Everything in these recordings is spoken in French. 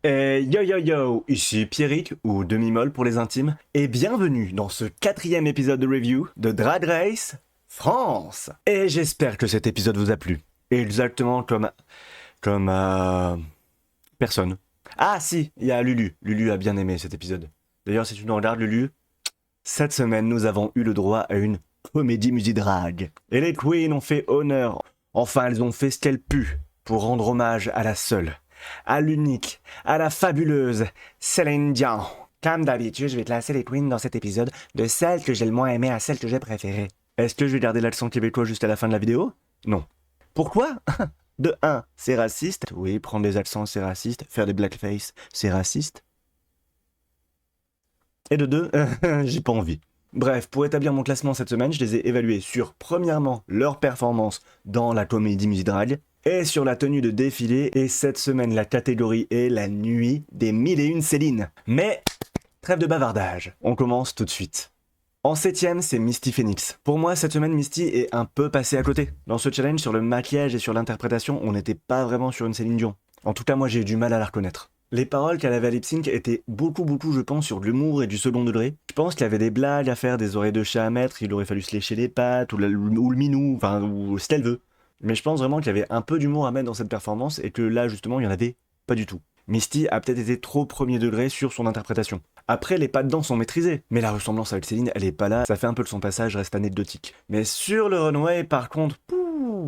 Et yo yo yo, ici Pierrick, ou Demi-Molle pour les intimes, et bienvenue dans ce 4e épisode de review de Drag Race France. Et j'espère que cet épisode vous a plu. Exactement comme personne. Ah si, il y a Lulu. Lulu a bien aimé cet épisode. D'ailleurs, si tu nous regardes Lulu, cette semaine nous avons eu le droit à une comédie musidrag. Et les queens ont fait honneur. Enfin, elles ont fait ce qu'elles pu pour rendre hommage à la seule, à l'unique, à la fabuleuse Céline Dion. Comme d'habitude, je vais classer les queens dans cet épisode de celle que j'ai le moins aimée à celle que j'ai préférée. Est-ce que je vais garder l'accent québécois juste à la fin de la vidéo? Non. Pourquoi? De 1, c'est raciste. Oui, prendre des accents, c'est raciste. Faire des blackface, c'est raciste. Et de 2, j'ai pas envie. Bref, pour établir mon classement cette semaine, je les ai évalués sur, premièrement, leur performance dans la comédie musidrag, et sur la tenue de défilé, et cette semaine, la catégorie est la nuit des 1001 Céline. Mais, trêve de bavardage, on commence tout de suite. En 7ème, c'est Misty Phoenix. Pour moi, cette semaine, Misty est un peu passée à côté. Dans ce challenge, sur le maquillage et sur l'interprétation, on n'était pas vraiment sur une Céline Dion. En tout cas, moi, j'ai eu du mal à la reconnaître. Les paroles qu'elle avait à lip sync étaient beaucoup, je pense, sur de l'humour et du second degré. Je pense qu'il y avait des blagues à faire, des oreilles de chat à mettre, il aurait fallu se lécher les pattes, ou le minou, enfin, ou ce qu'elle veut. Mais je pense vraiment qu'il y avait un peu d'humour à mettre dans cette performance, et que là, justement, il y en avait pas du tout. Misty a peut-être été trop premier degré sur son interprétation. Après, les pas dedans sont maîtrisés, mais la ressemblance avec Céline, elle est pas là, ça fait un peu de son passage, reste anecdotique. Mais sur le runway, par contre,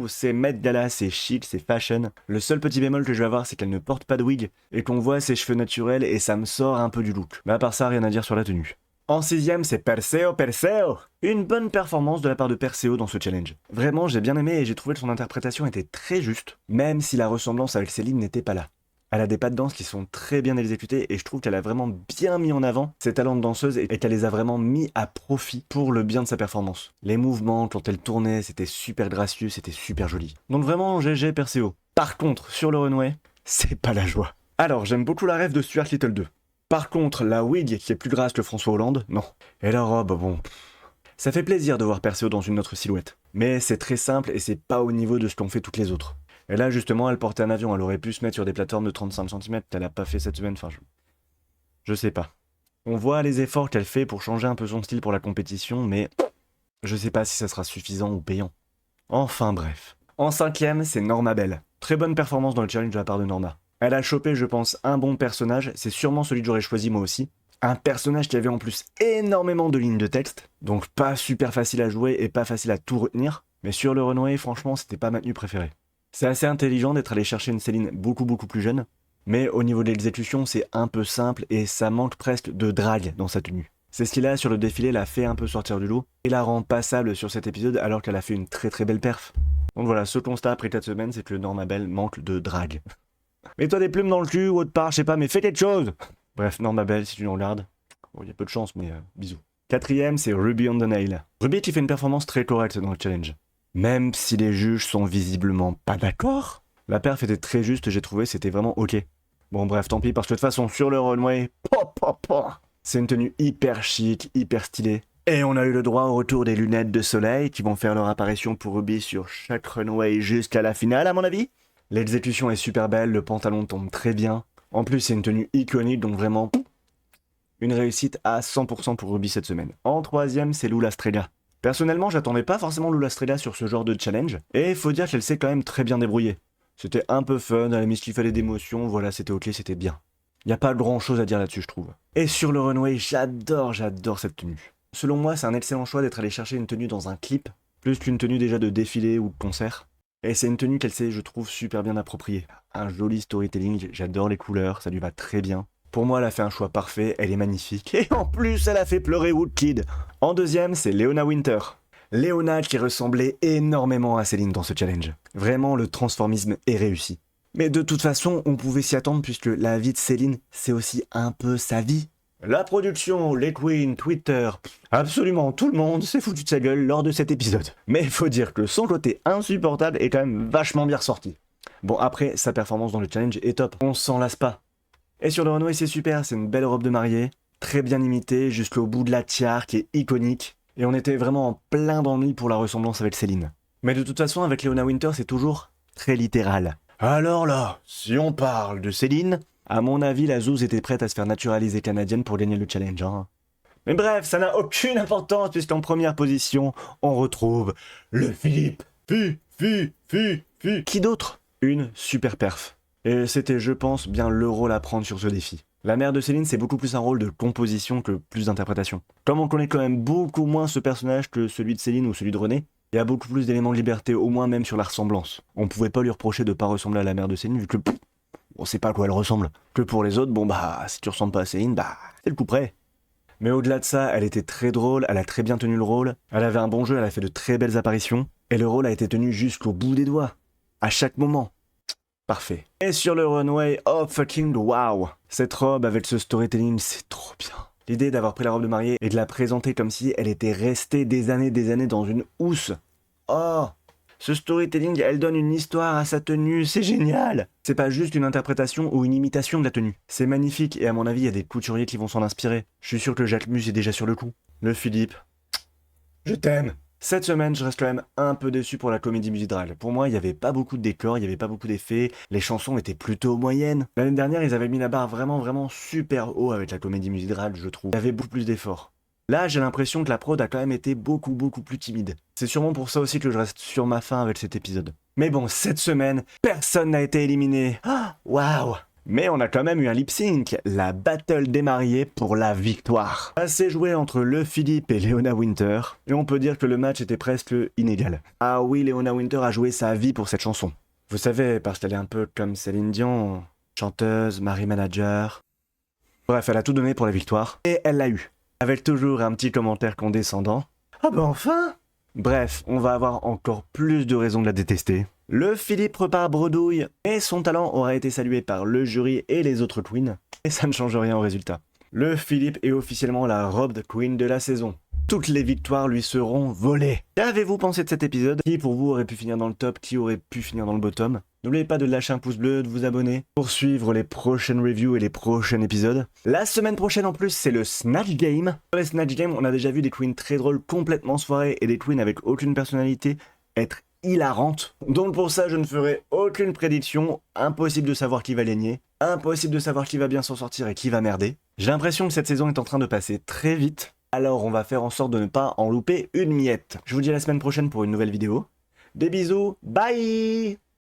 c'est Met Gala, c'est chic, c'est fashion. Le seul petit bémol que je vais avoir, c'est qu'elle ne porte pas de wig, et qu'on voit ses cheveux naturels, et ça me sort un peu du look. Mais à part ça, rien à dire sur la tenue. En 6ème, c'est Perseo. Une bonne performance de la part de Perseo dans ce challenge. Vraiment, j'ai bien aimé et j'ai trouvé que son interprétation était très juste, même si la ressemblance avec Céline n'était pas là. Elle a des pas de danse qui sont très bien exécutés et je trouve qu'elle a vraiment bien mis en avant ses talents de danseuse et qu'elle les a vraiment mis à profit pour le bien de sa performance. Les mouvements, quand elle tournait, c'était super gracieux, c'était super joli. Donc vraiment, GG Perseo. Par contre, sur le runway, c'est pas la joie. Alors, j'aime beaucoup la rêve de Stuart Little 2. Par contre, la wig qui est plus grasse que François Hollande, non. Et la robe, bon... Ça fait plaisir de voir Perseo dans une autre silhouette. Mais c'est très simple et c'est pas au niveau de ce qu'ont fait toutes les autres. Et là, justement, elle portait un avion. Elle aurait pu se mettre sur des plateformes de 35 cm. Elle a pas fait cette semaine. Enfin, je sais pas. On voit les efforts qu'elle fait pour changer un peu son style pour la compétition, mais je sais pas si ça sera suffisant ou payant. Enfin bref. En 5ème, c'est Norma Bell. Très bonne performance dans le challenge de la part de Norma. Elle a chopé, je pense, un bon personnage. C'est sûrement celui que j'aurais choisi moi aussi. Un personnage qui avait en plus énormément de lignes de texte. Donc pas super facile à jouer et pas facile à tout retenir. Mais sur le runway, franchement, c'était pas ma tenue préférée. C'est assez intelligent d'être allé chercher une Céline beaucoup plus jeune, mais au niveau de l'exécution, c'est un peu simple et ça manque presque de drague dans sa tenue. C'est ce qui là sur le défilé l'a fait un peu sortir du lot et la rend passable sur cet épisode alors qu'elle a fait une très belle perf. Donc voilà, ce constat après 4 semaines, c'est que Norma Bell manque de drague. Mets-toi des plumes dans le cul ou autre part, je sais pas, mais fais quelque chose. Bref, Norma Bell, si tu nous regardes, bon, y a peu de chance, mais bisous. 4ème, c'est Ruby on the Nail. Ruby qui fait une performance très correcte dans le challenge. Même si les juges sont visiblement pas d'accord, la perf était très juste, j'ai trouvé, c'était vraiment ok. Bon bref, tant pis, parce que de toute façon, sur le runway, c'est une tenue hyper chic, hyper stylée. Et on a eu le droit au retour des lunettes de soleil qui vont faire leur apparition pour Ruby sur chaque runway jusqu'à la finale, à mon avis. L'exécution est super belle, le pantalon tombe très bien. En plus, c'est une tenue iconique, donc vraiment, une réussite à 100% pour Ruby cette semaine. En 3ème, c'est Lula Strega. Personnellement, j'attendais pas forcément Lula Strega sur ce genre de challenge, et faut dire qu'elle s'est quand même très bien débrouillée. C'était un peu fun, elle a mis ce qu'il fallait d'émotion, voilà, c'était ok, c'était bien. Y a pas grand chose à dire là-dessus, je trouve. Et sur le runway, j'adore cette tenue. Selon moi, c'est un excellent choix d'être allé chercher une tenue dans un clip, plus qu'une tenue déjà de défilé ou de concert. Et c'est une tenue qu'elle s'est, je trouve, super bien appropriée. Un joli storytelling, j'adore les couleurs, ça lui va très bien. Pour moi, elle a fait un choix parfait, elle est magnifique. Et en plus, elle a fait pleurer Woodkid. En 2ème, c'est Leona Winter. Leona qui ressemblait énormément à Céline dans ce challenge. Vraiment, le transformisme est réussi. Mais de toute façon, on pouvait s'y attendre puisque la vie de Céline, c'est aussi un peu sa vie. La production, les queens, Twitter, absolument tout le monde s'est foutu de sa gueule lors de cet épisode. Mais il faut dire que son côté insupportable est quand même vachement bien ressorti. Bon, après, sa performance dans le challenge est top, on s'en lasse pas. Et sur le runway, c'est super, c'est une belle robe de mariée, très bien imitée, jusqu'au bout de la tiare qui est iconique. Et on était vraiment en plein dans le mille pour la ressemblance avec Céline. Mais de toute façon, avec Leona Winter, c'est toujours très littéral. Alors là, si on parle de Céline, À mon avis, la Zouz était prête à se faire naturaliser canadienne pour gagner le challenge. Hein. Mais bref, ça n'a aucune importance puisqu'en première position, on retrouve le Philippe. Qui d'autre? Une super perf. Et c'était, je pense, bien le rôle à prendre sur ce défi. La mère de Céline, c'est beaucoup plus un rôle de composition que plus d'interprétation. Comme on connaît quand même beaucoup moins ce personnage que celui de Céline ou celui de René, il y a beaucoup plus d'éléments de liberté, au moins même sur la ressemblance. On pouvait pas lui reprocher de pas ressembler à la mère de Céline vu que on sait pas à quoi elle ressemble. Que pour les autres, bon bah, si tu ressembles pas à Céline, bah, c'est le coup près. Mais au-delà de ça, elle était très drôle, elle a très bien tenu le rôle, elle avait un bon jeu, elle a fait de très belles apparitions, et le rôle a été tenu jusqu'au bout des doigts. À chaque moment. Parfait. Et sur le runway, oh fucking wow! Cette robe avec ce storytelling, c'est trop bien. L'idée d'avoir pris la robe de mariée et de la présenter comme si elle était restée des années dans une housse. Oh! Ce storytelling, elle donne une histoire à sa tenue, c'est génial! C'est pas juste une interprétation ou une imitation de la tenue. C'est magnifique et à mon avis, il y a des couturiers qui vont s'en inspirer. Je suis sûr que Jacques Mus est déjà sur le coup. Le Philippe. Je t'aime! Cette semaine, je reste quand même un peu déçu pour la comédie musicale. Pour moi, il n'y avait pas beaucoup de décors, il n'y avait pas beaucoup d'effets, les chansons étaient plutôt moyennes. L'année dernière, ils avaient mis la barre vraiment super haut avec la comédie musicale, je trouve. Il y avait beaucoup plus d'efforts. Là, j'ai l'impression que la prod a quand même été beaucoup plus timide. C'est sûrement pour ça aussi que je reste sur ma faim avec cet épisode. Mais bon, cette semaine, personne n'a été éliminé. Ah, waouh! Mais on a quand même eu un lip sync, la battle des mariés pour la victoire. Assez joué entre le Philippe et Leona Winter, et on peut dire que le match était presque inégal. Ah oui, Leona Winter a joué sa vie pour cette chanson. Vous savez, parce qu'elle est un peu comme Céline Dion, chanteuse, mari manager. Bref, elle a tout donné pour la victoire, et elle l'a eu. Avec toujours un petit commentaire condescendant. Ah bah enfin! Bref, on va avoir encore plus de raisons de la détester. Le Philippe repart bredouille, et son talent aura été salué par le jury et les autres queens, et ça ne change rien au résultat. Le Philippe est officiellement la robe queen de la saison. Toutes les victoires lui seront volées. Qu'avez-vous pensé de cet épisode? Qui pour vous aurait pu finir dans le top? Qui aurait pu finir dans le bottom? N'oubliez pas de lâcher un pouce bleu, de vous abonner pour suivre les prochaines reviews et les prochains épisodes. La semaine prochaine en plus, c'est le Snatch Game. Sur les Snatch Game, on a déjà vu des queens très drôles complètement soirées et des queens avec aucune personnalité être hilarantes. Donc pour ça, je ne ferai aucune prédiction. Impossible de savoir qui va gagner. Impossible de savoir qui va bien s'en sortir et qui va merder. J'ai l'impression que cette saison est en train de passer très vite. Alors on va faire en sorte de ne pas en louper une miette. Je vous dis à la semaine prochaine pour une nouvelle vidéo. Des bisous, bye!